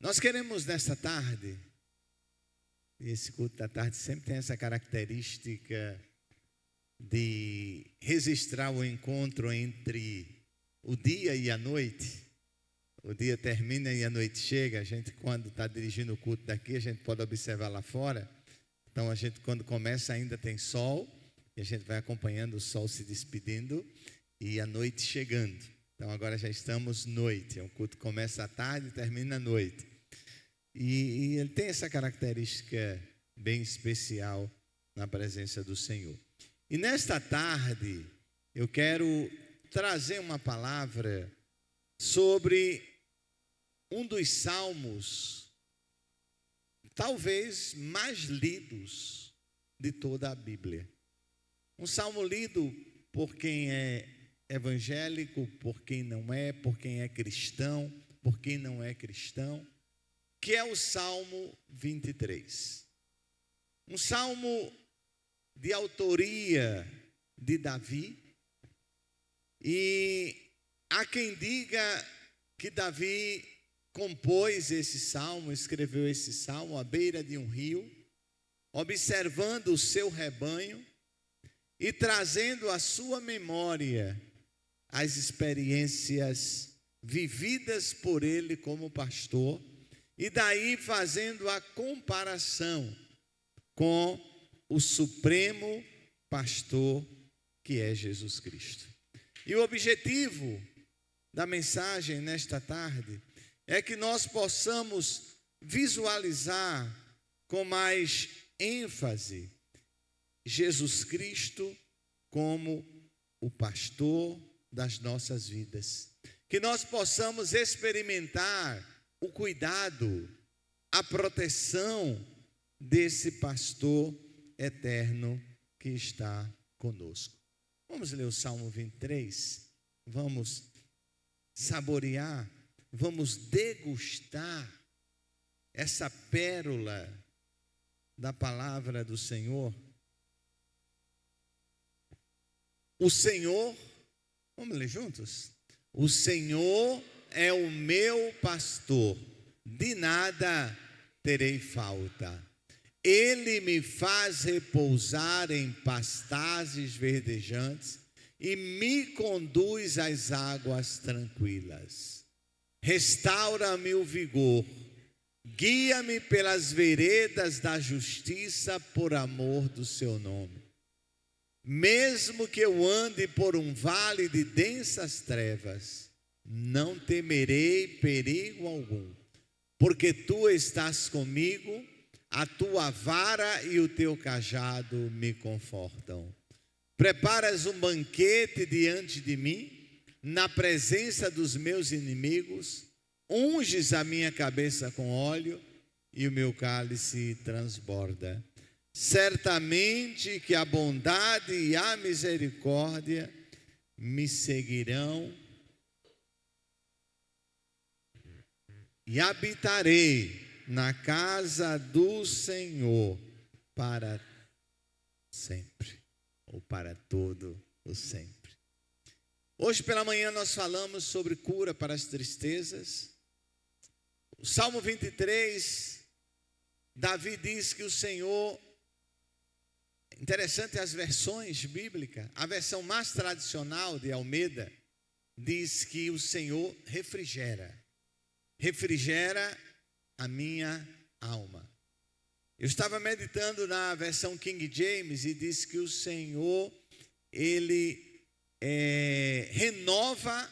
Nós queremos nesta tarde, e esse culto da tarde sempre tem essa característica de registrar o encontro entre o dia e a noite. O dia termina e a noite chega. A gente, quando está dirigindo o culto daqui, a gente pode observar lá fora. Então, a gente, quando começa, ainda tem sol, e a gente vai acompanhando o sol se despedindo e a noite chegando. Então, agora já estamos noite. O culto começa à tarde e termina à noite. E ele tem essa característica bem especial na presença do Senhor. E nesta tarde, eu quero trazer uma palavra sobre um dos salmos, talvez mais lidos de toda a Bíblia. Um salmo lido por quem é evangélico, por quem não é, por quem é cristão, por quem não é cristão, que é o Salmo 23. Um salmo de autoria de Davi, e há quem diga que Davi compôs esse salmo, escreveu esse salmo à beira de um rio, observando o seu rebanho e trazendo à sua memória as experiências vividas por ele como pastor, e daí fazendo a comparação com o supremo pastor que é Jesus Cristo. E o objetivo da mensagem nesta tarde é que nós possamos visualizar com mais ênfase Jesus Cristo como o pastor das nossas vidas. Que nós possamos experimentar o cuidado, a proteção desse pastor eterno que está conosco. Vamos ler o Salmo 23, vamos saborear, vamos degustar essa pérola da palavra do Senhor. O Senhor, vamos ler juntos? O Senhor é o meu pastor, de nada terei falta. Ele me faz repousar em pastagens verdejantes e me conduz às águas tranquilas. Restaura-me o vigor, guia-me pelas veredas da justiça por amor do seu nome. Mesmo que eu ande por um vale de densas trevas, não temerei perigo algum, porque tu estás comigo, a tua vara e o teu cajado me confortam. Preparas um banquete diante de mim, na presença dos meus inimigos, unges a minha cabeça com óleo e o meu cálice transborda. Certamente que a bondade e a misericórdia me seguirão e habitarei na casa do Senhor para sempre, ou para todo o sempre. Hoje pela manhã nós falamos sobre cura para as tristezas. O Salmo 23, Davi diz que o Senhor, interessante as versões bíblicas, a versão mais tradicional de Almeida diz que o Senhor refrigera a minha alma. Eu estava meditando na versão King James e diz que o Senhor, Ele renova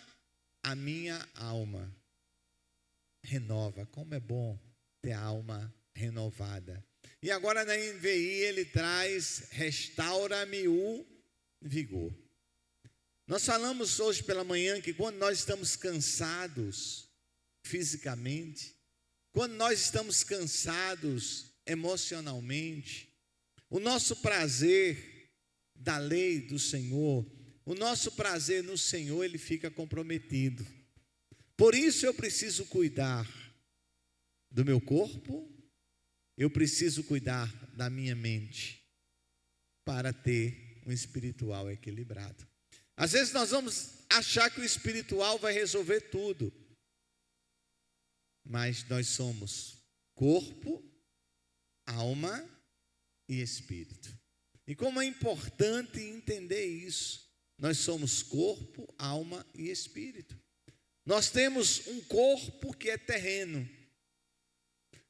a minha alma. Renova, como é bom ter a alma renovada. E agora na NVI ele traz, restaura-me o vigor. Nós falamos hoje pela manhã que quando nós estamos cansados fisicamente, quando nós estamos cansados emocionalmente, o nosso prazer da lei do Senhor, o nosso prazer no Senhor, ele fica comprometido. Por isso eu preciso cuidar do meu corpo, eu preciso cuidar da minha mente, para ter um espiritual equilibrado. Às vezes nós vamos achar que o espiritual vai resolver tudo. mas nós somos corpo, alma e espírito. E como é importante entender isso. Nós somos corpo, alma e espírito. Nós temos um corpo que é terreno.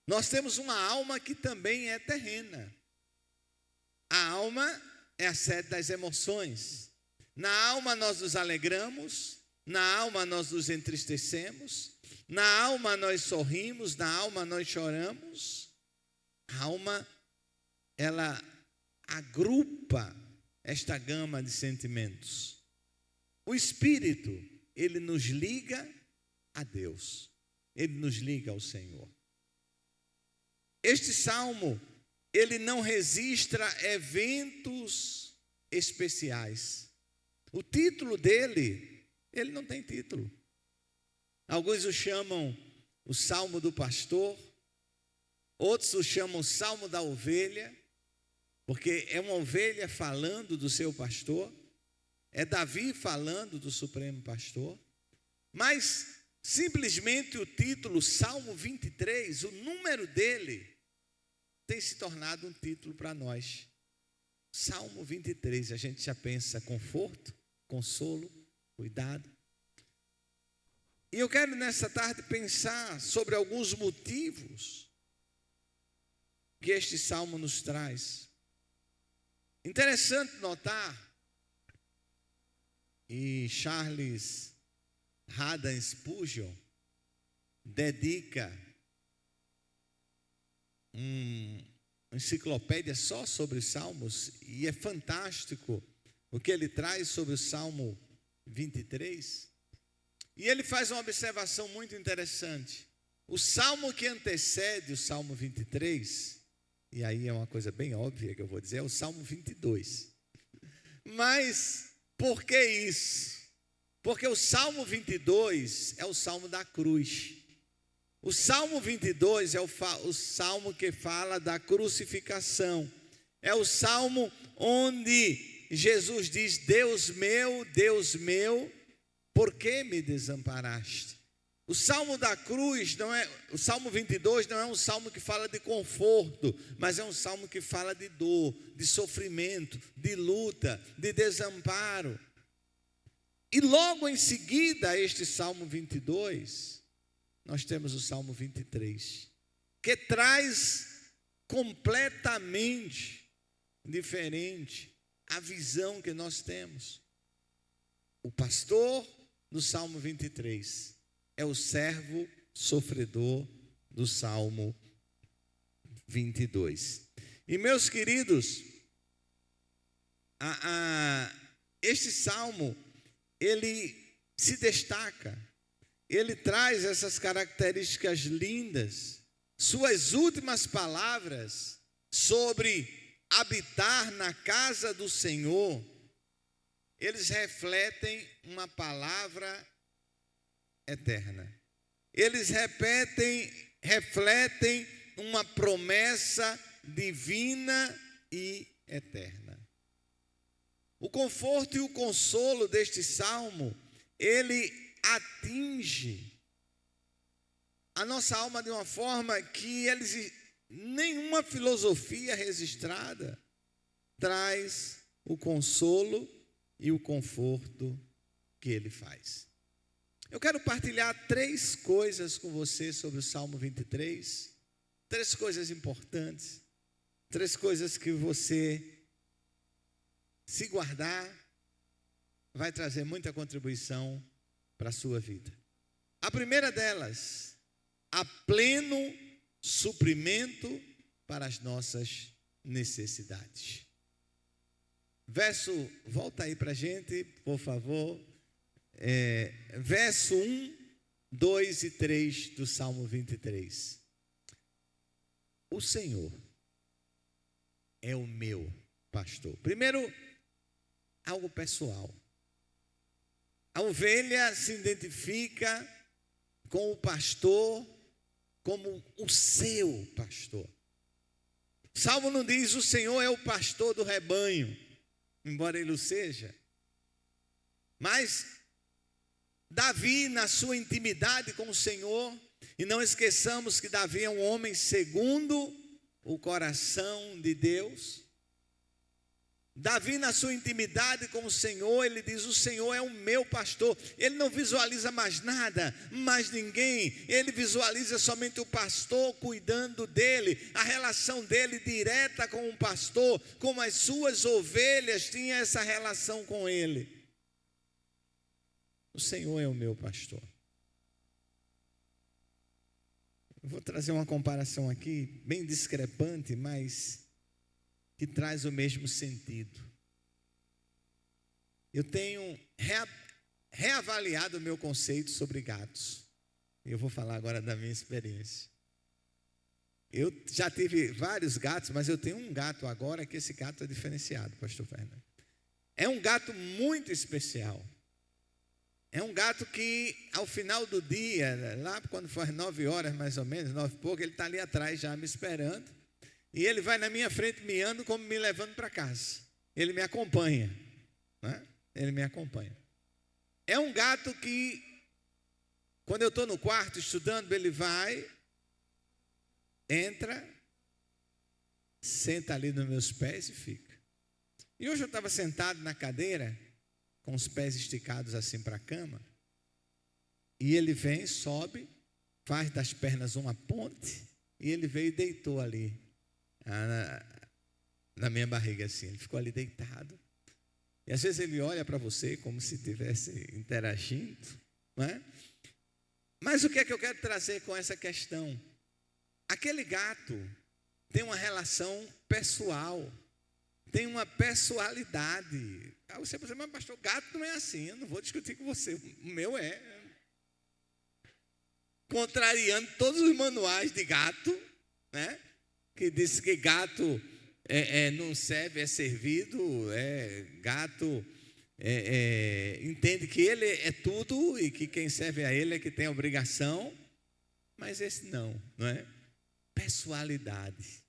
Nós temos uma alma que também é terrena. A alma é a sede das emoções. Na alma nós nos alegramos, na alma nós nos entristecemos, na alma nós sorrimos, na alma nós choramos. A alma, ela agrupa esta gama de sentimentos. O espírito, ele nos liga a Deus, ele nos liga ao Senhor. Este salmo, ele não registra eventos especiais. O título dele, ele não tem título. Alguns o chamam o Salmo do Pastor, outros o chamam Salmo da Ovelha, porque é uma ovelha falando do seu pastor, é Davi falando do Supremo Pastor, mas simplesmente o título Salmo 23, o número dele, tem se tornado um título para nós. Salmo 23, a gente já pensa conforto, consolo, cuidado. E eu quero nessa tarde pensar sobre alguns motivos que este salmo nos traz. Interessante notar, e Charles Haddon Spurgeon dedica uma enciclopédia só sobre os salmos, e é fantástico o que ele traz sobre o Salmo 23. E ele faz uma observação muito interessante. O salmo que antecede o Salmo 23, e aí é uma coisa bem óbvia que eu vou dizer, é o Salmo 22. Mas por que isso? Porque o Salmo 22 é o Salmo da cruz. O Salmo 22 é o salmo que fala da crucificação. É o salmo onde Jesus diz: Deus meu, por que me desamparaste? O salmo da cruz o Salmo 22 não é um salmo que fala de conforto, mas é um salmo que fala de dor, de sofrimento, de luta, de desamparo. E logo em seguida a este Salmo 22, nós temos o Salmo 23, que traz completamente diferente a visão que nós temos. O pastor no Salmo 23 é o servo sofredor do Salmo 22. E meus queridos, este salmo, ele se destaca, ele traz essas características lindas. Suas últimas palavras sobre habitar na casa do Senhor, eles refletem uma palavra eterna. Eles refletem uma promessa divina e eterna. O conforto e o consolo deste salmo, ele atinge a nossa alma de uma forma que nenhuma filosofia registrada traz o consolo e o conforto que ele faz. Eu quero partilhar 3 coisas com você sobre o Salmo 23, 3 coisas importantes, 3 coisas que você, se guardar, vai trazer muita contribuição para a sua vida. A primeira delas, a pleno suprimento para as nossas necessidades. Volta aí para a gente, por favor. Verso 1, 2 e 3 do Salmo 23. O Senhor é o meu pastor. Primeiro, algo pessoal. A ovelha se identifica com o pastor como o seu pastor. O Salmo não diz: o Senhor é o pastor do rebanho, embora ele o seja. Mas Davi, na sua intimidade com o Senhor, E não esqueçamos que Davi é um homem segundo o coração de Deus. Davi, na sua intimidade com o Senhor, ele diz: o Senhor é o meu pastor. Ele não visualiza mais nada, mais ninguém. Ele visualiza somente o pastor cuidando dele. A relação dele direta com o pastor, como as suas ovelhas, tinha essa relação com ele. O Senhor é o meu pastor. Eu vou trazer uma comparação aqui, bem discrepante, mas que traz o mesmo sentido. Eu tenho reavaliado o meu conceito sobre gatos. Eu vou falar agora da minha experiência. Eu já tive vários gatos, mas eu tenho um gato agora, que esse gato é diferenciado, pastor Fernando. É um gato muito especial. É um gato que, ao final do dia, lá quando for às 9 horas mais ou menos, 9 e pouco, ele está ali atrás já me esperando. E ele vai na minha frente miando como me levando para casa. Ele me acompanha, né? Ele me acompanha. É um gato que, quando eu estou no quarto estudando, ele vai, entra, senta ali nos meus pés e fica. E hoje eu estava sentado na cadeira, com os pés esticados assim para a cama, e ele vem, sobe, faz das pernas uma ponte, e ele veio e deitou ali, na minha barriga assim. Ele ficou ali deitado. E às vezes ele olha para você como se estivesse interagindo, não é? Mas o que é que eu quero trazer com essa questão? Aquele gato tem uma relação pessoal, tem uma pessoalidade. Aí você pensa: mas pastor, gato não é assim. Eu não vou discutir com você, o meu é. Contrariando todos os manuais de gato, né? Que diz que gato não serve, é servido, gato entende que ele é tudo e que quem serve a ele é que tem a obrigação, mas esse não é? Pessoalidade,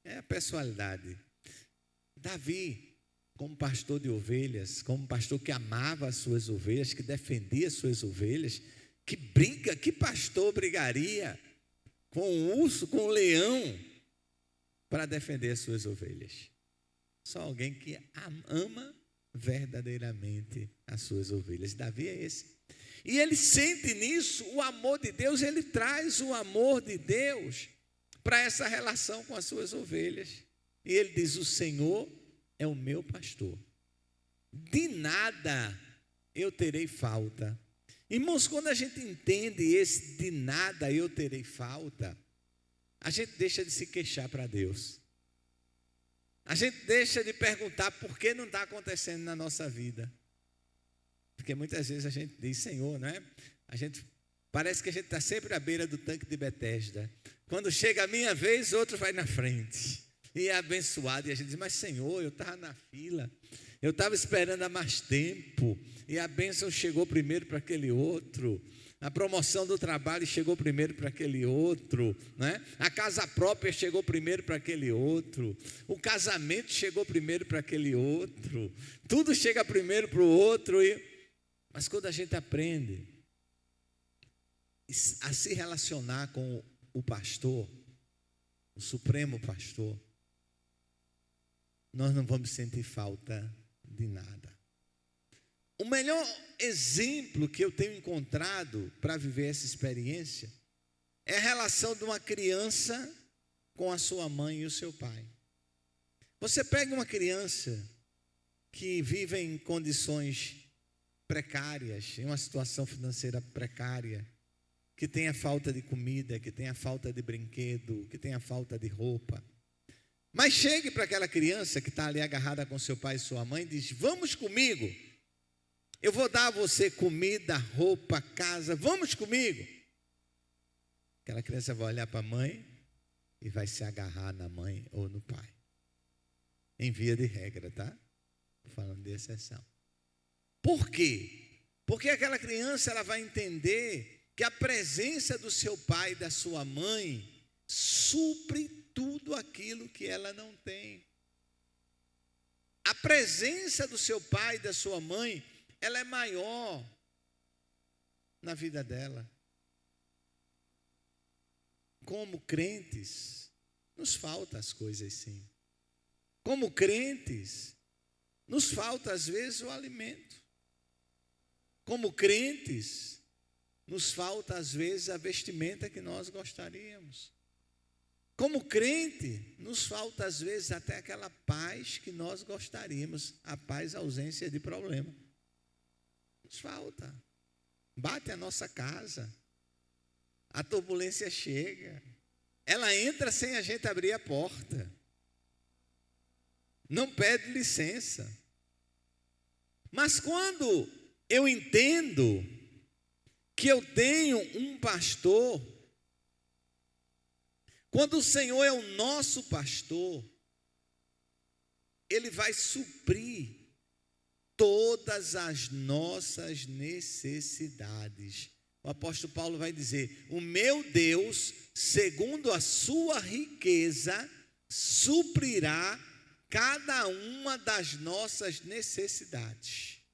é a pessoalidade. Davi, como pastor de ovelhas, como pastor que amava as suas ovelhas, que defendia as suas ovelhas, que pastor brigaria com o urso, com o leão, para defender as suas ovelhas? Só alguém que ama verdadeiramente as suas ovelhas. Davi é esse. E ele sente nisso o amor de Deus, ele traz o amor de Deus para essa relação com as suas ovelhas. E ele diz: o Senhor é o meu pastor, de nada eu terei falta. Irmãos, quando a gente entende esse de nada eu terei falta, a gente deixa de se queixar para Deus. A gente deixa de perguntar por que não está acontecendo na nossa vida. Porque muitas vezes a gente diz: Senhor, não é? Parece que a gente está sempre à beira do tanque de Betesda. Quando chega a minha vez, outro vai na frente. E é abençoado. E a gente diz: mas Senhor, eu estava na fila. Eu estava esperando há mais tempo. E a bênção chegou primeiro para aquele outro. A promoção do trabalho chegou primeiro para aquele outro, né? A casa própria chegou primeiro para aquele outro. O casamento chegou primeiro para aquele outro. Tudo chega primeiro para o outro. Mas quando a gente aprende a se relacionar com o pastor, o supremo pastor, nós não vamos sentir falta de nada. O melhor exemplo que eu tenho encontrado para viver essa experiência é a relação de uma criança com a sua mãe e o seu pai. Você pega uma criança que vive em condições precárias, em uma situação financeira precária, que tem a falta de comida, que tem a falta de brinquedo, que tem a falta de roupa. Mas chegue para aquela criança que está ali agarrada com seu pai e sua mãe e diz: vamos comigo. Eu vou dar a você comida, roupa, casa, vamos comigo. Aquela criança vai olhar para a mãe e vai se agarrar na mãe ou no pai. Em via de regra, tá? Estou falando de exceção. Por quê? Porque aquela criança ela vai entender que a presença do seu pai e da sua mãe supre tudo aquilo que ela não tem. A presença do seu pai e da sua mãe, ela é maior na vida dela. como crentes, nos falta as coisas sim. Como crentes, nos falta às vezes o alimento. Como crentes, nos falta às vezes a vestimenta que nós gostaríamos. Como crente, nos falta às vezes até aquela paz que nós gostaríamos, a paz, a ausência de problema. Nos falta. Bate a nossa casa, a turbulência chega, ela entra sem a gente abrir a porta, não pede licença. Mas quando eu entendo que eu tenho um pastor, quando o Senhor é o nosso pastor, Ele vai suprir todas as nossas necessidades. O apóstolo Paulo vai dizer: o meu Deus, segundo a sua riqueza, suprirá cada uma das nossas necessidades.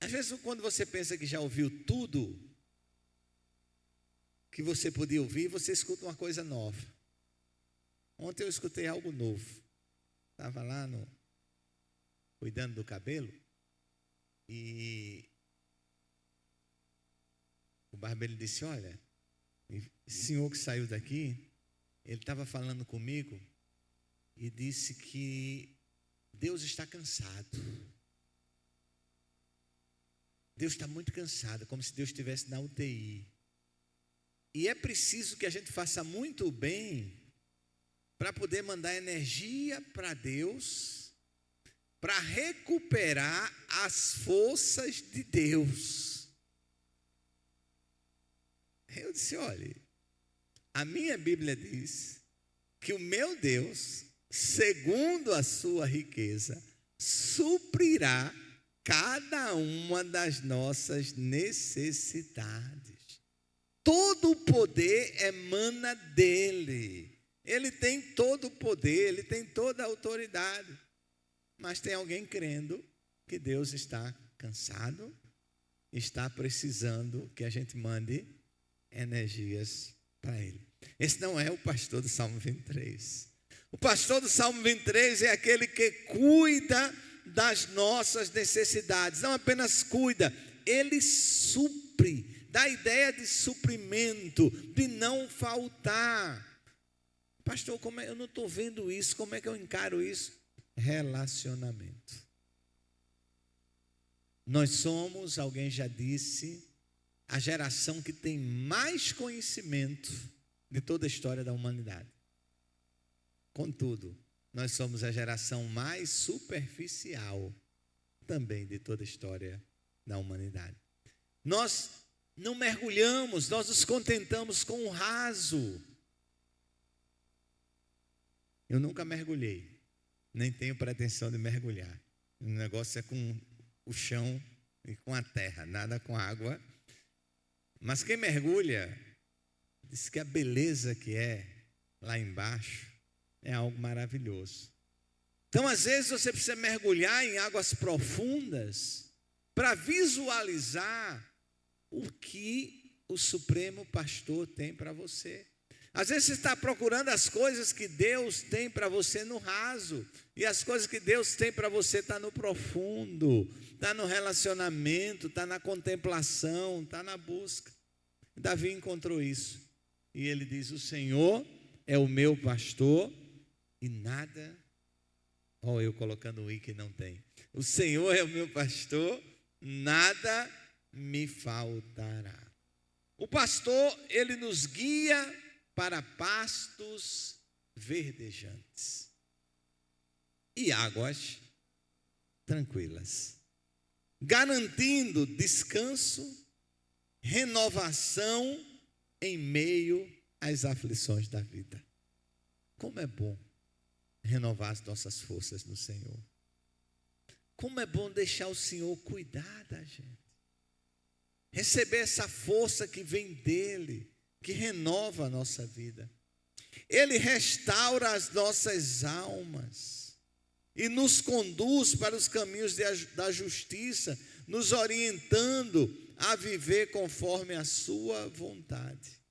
Às vezes, quando você pensa que já ouviu tudo que você podia ouvir, você escuta uma coisa nova. Ontem eu escutei algo novo. Estava lá cuidando do cabelo e o barbeiro disse: olha, esse senhor que saiu daqui, ele estava falando comigo e disse que Deus está cansado. Deus está muito cansado, como se Deus estivesse na UTI. E é preciso que a gente faça muito bem para poder mandar energia para Deus, para recuperar as forças de Deus. Eu disse: olha, a minha Bíblia diz que o meu Deus, segundo a sua riqueza, suprirá cada uma das nossas necessidades. Todo o poder emana dele. Ele tem todo o poder, ele tem toda a autoridade. Mas tem alguém crendo que Deus está cansado, está precisando que a gente mande energias para ele. Esse não é o pastor do Salmo 23. O pastor do Salmo 23 é aquele que cuida das nossas necessidades. Não apenas cuida, ele supre. Dá a ideia de suprimento, de não faltar. Pastor, eu não estou vendo isso, como é que eu encaro isso? Relacionamento. Nós somos, alguém já disse, a geração que tem mais conhecimento de toda a história da humanidade. Contudo, nós somos a geração mais superficial também de toda a história da humanidade. Nós não mergulhamos, nós nos contentamos com o raso. Eu nunca mergulhei, nem tenho pretensão de mergulhar. O negócio é com o chão e com a terra, nada com água. Mas quem mergulha, diz que a beleza que é lá embaixo é algo maravilhoso. Então, às vezes, você precisa mergulhar em águas profundas para visualizar o que o Supremo Pastor tem para você. Às vezes você está procurando as coisas que Deus tem para você no raso, e as coisas que Deus tem para você está no profundo, está no relacionamento, está na contemplação, está na busca. Davi encontrou isso, e ele diz: o Senhor é o meu pastor e nada, eu colocando o i que não tem, o Senhor é o meu pastor, nada me faltará. O pastor, ele nos guia para pastos verdejantes e águas tranquilas, garantindo descanso, renovação em meio às aflições da vida. Como é bom renovar as nossas forças no Senhor. Como é bom deixar o Senhor cuidar da gente. Receber essa força que vem dele, que renova a nossa vida. Ele restaura as nossas almas e nos conduz para os caminhos da justiça, nos orientando a viver conforme a sua vontade.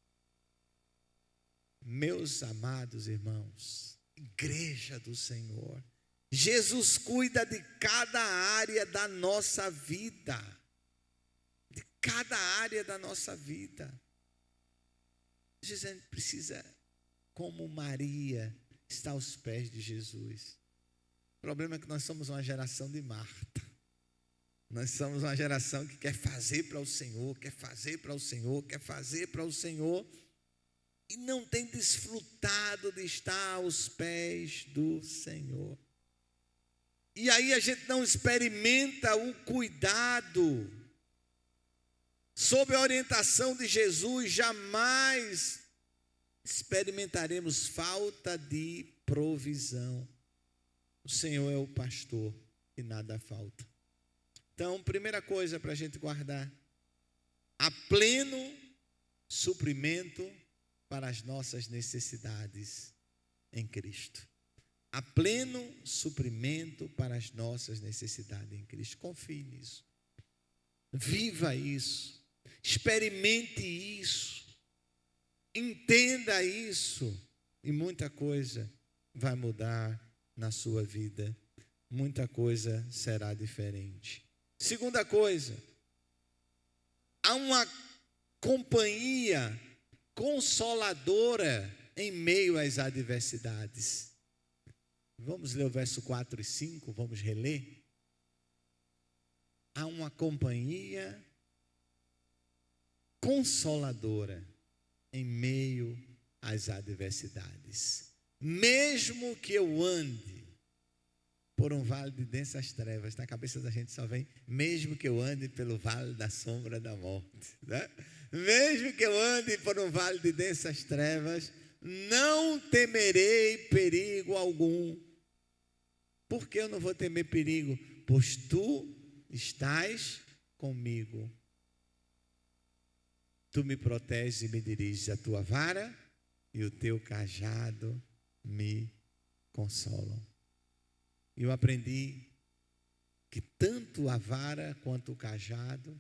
Meus amados irmãos, igreja do Senhor, Jesus cuida de cada área da nossa vida. De cada área da nossa vida. A gente precisa, como Maria, estar aos pés de Jesus. O problema é que nós somos uma geração de Marta. Nós somos uma geração que quer fazer para o Senhor, quer fazer para o Senhor, quer fazer para o Senhor, e não tem desfrutado de estar aos pés do Senhor. E aí a gente não experimenta o cuidado. Sob a orientação de Jesus, jamais experimentaremos falta de provisão. O Senhor é o pastor e nada falta. Então, primeira coisa para a gente guardar: há pleno suprimento para as nossas necessidades em Cristo. Há pleno suprimento para as nossas necessidades em Cristo. Confie nisso. Viva isso. Experimente isso. Entenda isso. E muita coisa vai mudar na sua vida. Muita coisa será diferente. Segunda coisa, há uma companhia consoladora em meio às adversidades. Vamos ler o verso 4 e 5, vamos reler. Há uma companhia consoladora em meio às adversidades. Mesmo que eu ande por um vale de densas trevas, na cabeça da gente só vem, mesmo que eu ande pelo vale da sombra da morte, né? Mesmo que eu ande por um vale de densas trevas, não temerei perigo algum. Por que eu não vou temer perigo? Pois tu estás comigo. Tu me proteges e me diriges, a tua vara e o teu cajado me consolam. E eu aprendi que tanto a vara quanto o cajado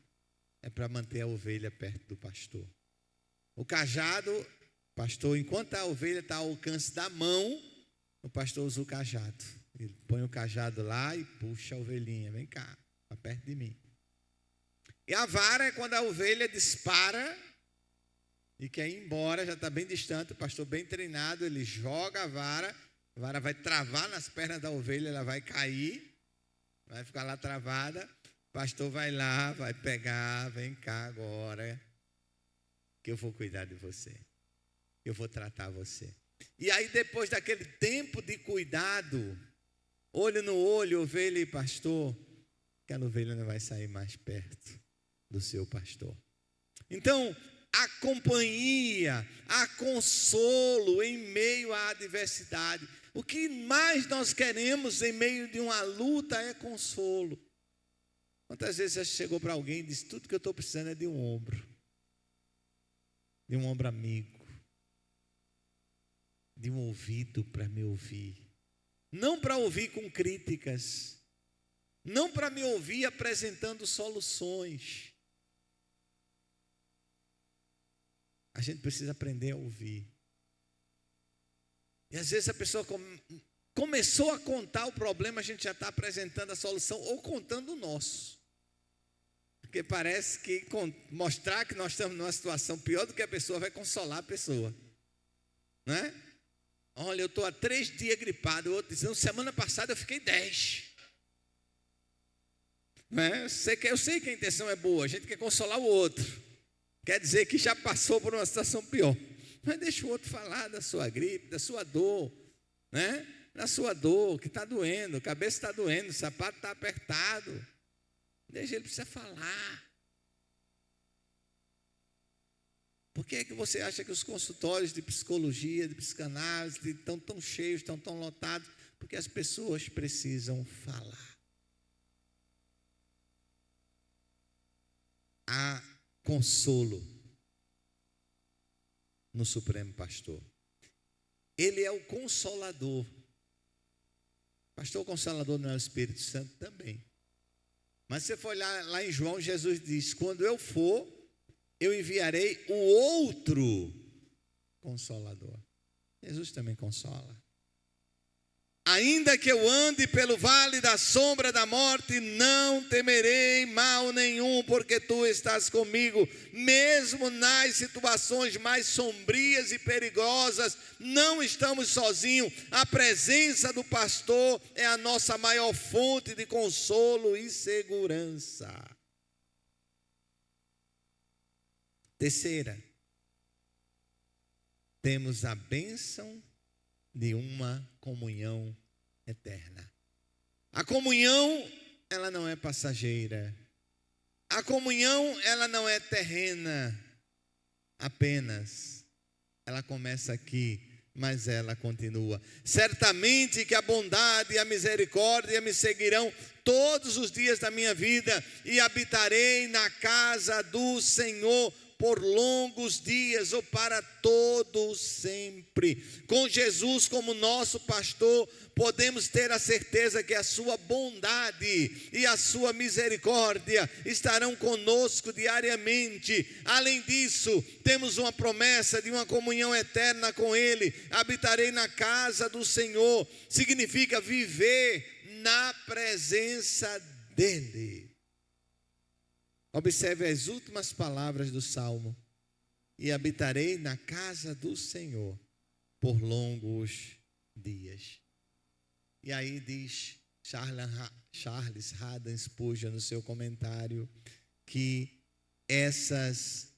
é para manter a ovelha perto do pastor. O cajado, pastor, enquanto a ovelha está ao alcance da mão, o pastor usa o cajado. Ele põe o cajado lá e puxa a ovelhinha, vem cá, para perto de mim. E a vara é quando a ovelha dispara e quer ir embora, já está bem distante, o pastor bem treinado, ele joga a vara vai travar nas pernas da ovelha, ela vai cair, vai ficar lá travada, o pastor vai lá, vai pegar, vem cá agora, que eu vou cuidar de você, eu vou tratar você. E aí depois daquele tempo de cuidado, olho no olho, ovelha e pastor, aquela ovelha não vai sair mais perto do seu pastor. Então, há companhia, há consolo em meio à adversidade. O que mais nós queremos em meio de uma luta é consolo. Quantas vezes você chegou para alguém e disse, tudo que eu estou precisando é de um ombro amigo, de um ouvido para me ouvir, não para ouvir com críticas, não para me ouvir apresentando soluções. A gente precisa aprender a ouvir. E às vezes a pessoa começou a contar o problema, a gente já está apresentando a solução ou contando o nosso. Porque parece que mostrar que nós estamos numa situação pior do que a pessoa vai consolar a pessoa. Não é? Olha, eu estou há 3 dias gripado, o outro dizendo, semana passada eu fiquei 10. Não é? Eu sei que a intenção é boa, a gente quer consolar o outro. Quer dizer que já passou por uma situação pior. Mas deixa o outro falar da sua gripe, da sua dor, né? Da sua dor, que está doendo, a cabeça está doendo, o sapato está apertado. Deixa ele precisa falar. Por que é que você acha que os consultórios de psicologia, de psicanálise estão tão cheios, estão tão lotados? Porque as pessoas precisam falar. Há consolo no Supremo Pastor. Ele é o Consolador. Pastor Consolador não é o Espírito Santo também. Mas se você for olhar lá em João, Jesus diz, quando eu for, eu enviarei o outro Consolador. Jesus também consola. Ainda que eu ande pelo vale da sombra da morte, não temerei mal nenhum, porque tu estás comigo. Mesmo nas situações mais sombrias e perigosas, não estamos sozinhos. A presença do pastor é a nossa maior fonte de consolo e segurança. Terceira, temos a bênção de uma comunhão eterna. A comunhão, ela não é passageira. A comunhão, ela não é terrena apenas. Ela começa aqui, mas ela continua. Certamente que a bondade e a misericórdia me seguirão todos os dias da minha vida, e habitarei na casa do Senhor por longos dias, ou para todo sempre. Com Jesus como nosso pastor, podemos ter a certeza que a sua bondade e a sua misericórdia estarão conosco diariamente. Além disso, temos uma promessa de uma comunhão eterna com Ele. Habitarei na casa do Senhor, significa viver na presença dEle. Observe as últimas palavras do Salmo: e habitarei na casa do Senhor por longos dias. E aí diz Charles Haddon Spurgeon no seu comentário que essas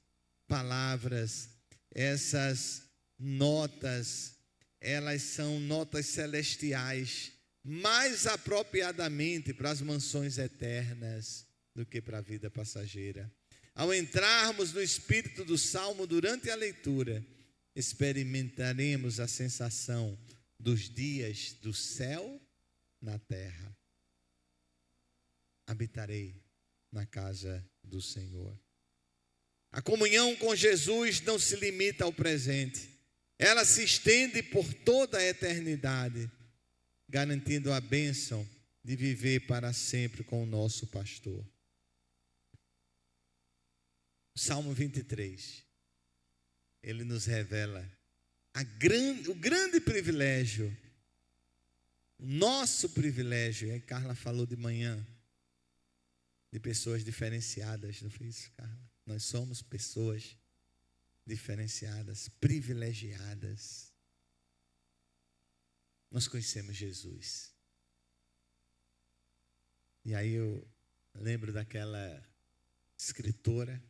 palavras, essas notas, elas são notas celestiais, mais apropriadamente para as mansões eternas do que para a vida passageira. Ao entrarmos no espírito do Salmo durante a leitura, experimentaremos a sensação dos dias do céu na terra. Habitarei na casa do Senhor. A comunhão com Jesus não se limita ao presente. Ela se estende por toda a eternidade, garantindo a bênção de viver para sempre com o nosso pastor. O Salmo 23, ele nos revela o grande privilégio, o nosso privilégio. E a Carla falou de manhã de pessoas diferenciadas, não foi isso, Carla? Nós somos pessoas diferenciadas, privilegiadas. Nós conhecemos Jesus. E aí eu lembro daquela escritora,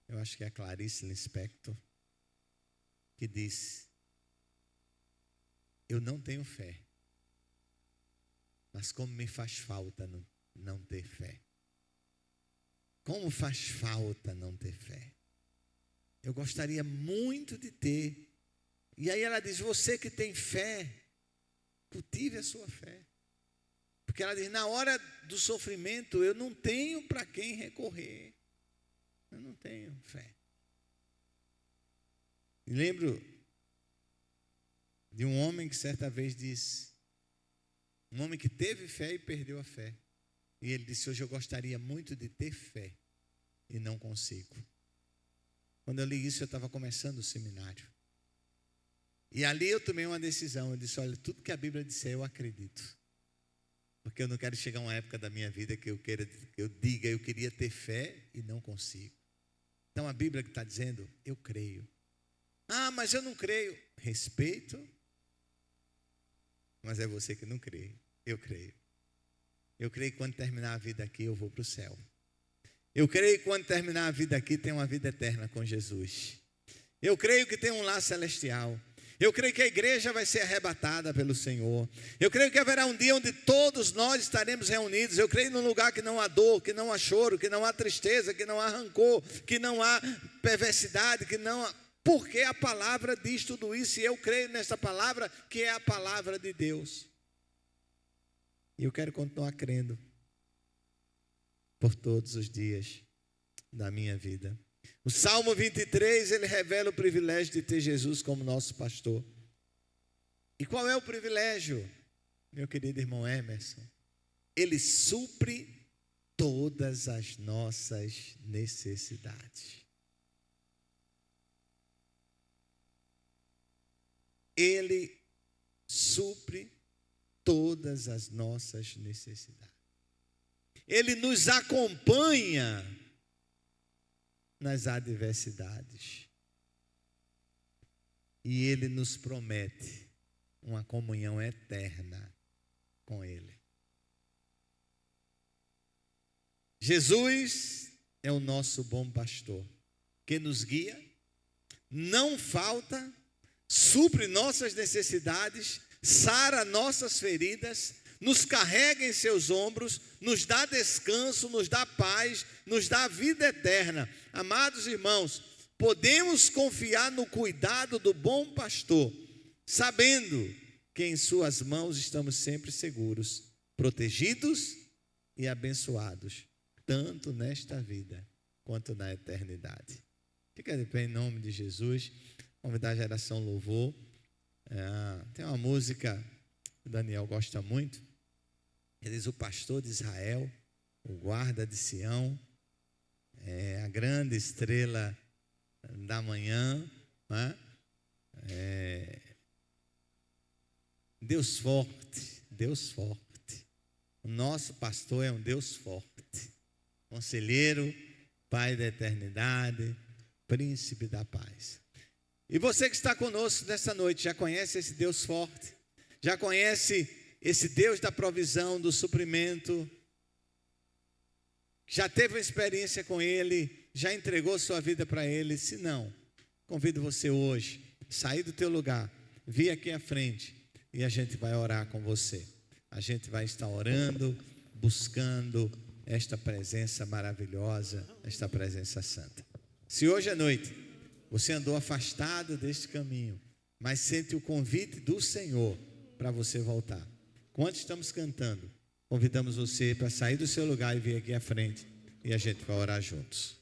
eu acho que é a Clarice Lispector, que disse: eu não tenho fé, mas como me faz falta não ter fé. Como faz falta não ter fé. Eu gostaria muito de ter. E aí ela diz: você que tem fé, cultive a sua fé. Porque ela diz: na hora do sofrimento eu não tenho para quem recorrer. Eu não tenho fé. E lembro de um homem que certa vez disse, um homem que teve fé e perdeu a fé. E ele disse: hoje eu gostaria muito de ter fé e não consigo. Quando eu li isso, eu estava começando o seminário. E ali eu tomei uma decisão. Eu disse: olha, tudo que a Bíblia disser eu acredito. Porque eu não quero chegar a uma época da minha vida que eu diga eu queria ter fé e não consigo. Então a Bíblia que está dizendo, eu creio. Ah, mas eu não creio. Respeito, mas é você que não crê. Eu creio. Eu creio que quando terminar a vida aqui eu vou para o céu. Eu creio que quando terminar a vida aqui tem uma vida eterna com Jesus. Eu creio que tem um lar celestial. Eu creio que a igreja vai ser arrebatada pelo Senhor. Eu creio que haverá um dia onde todos nós estaremos reunidos. Eu creio num lugar que não há dor, que não há choro, que não há tristeza, que não há rancor, que não há perversidade, que não há... Porque a palavra diz tudo isso, e eu creio nessa palavra que é a palavra de Deus. E eu quero continuar crendo por todos os dias da minha vida. O Salmo 23, ele revela o privilégio de ter Jesus como nosso pastor. E qual é o privilégio, meu querido irmão Emerson? Ele supre todas as nossas necessidades. Ele supre todas as nossas necessidades. Ele nos acompanha nas adversidades. E Ele nos promete uma comunhão eterna com Ele. Jesus é o nosso bom pastor, que nos guia, não falta, supre nossas necessidades, sara nossas feridas, nos carrega em seus ombros, nos dá descanso, nos dá paz, nos dá vida eterna. Amados irmãos, podemos confiar no cuidado do bom pastor, sabendo que em suas mãos estamos sempre seguros, protegidos e abençoados, tanto nesta vida quanto na eternidade. Fica de pé em nome de Jesus. Convidar a geração louvor. Tem uma música que o Daniel gosta muito. Ele diz: o pastor de Israel, o guarda de Sião, a grande estrela da manhã, Deus forte, Deus forte. O nosso pastor é um Deus forte, conselheiro, Pai da eternidade, príncipe da paz. E você que está conosco nessa noite, já conhece esse Deus forte? Já conhece esse Deus da provisão, do suprimento? Já teve uma experiência com Ele? Já entregou sua vida para Ele? Se não, convido você hoje, sair do teu lugar, vir aqui à frente e a gente vai orar com você. A gente vai estar orando, buscando esta presença maravilhosa, esta presença santa. Se hoje à noite você andou afastado deste caminho, mas sente o convite do Senhor para você voltar, enquanto estamos cantando, convidamos você para sair do seu lugar e vir aqui à frente e a gente vai orar juntos.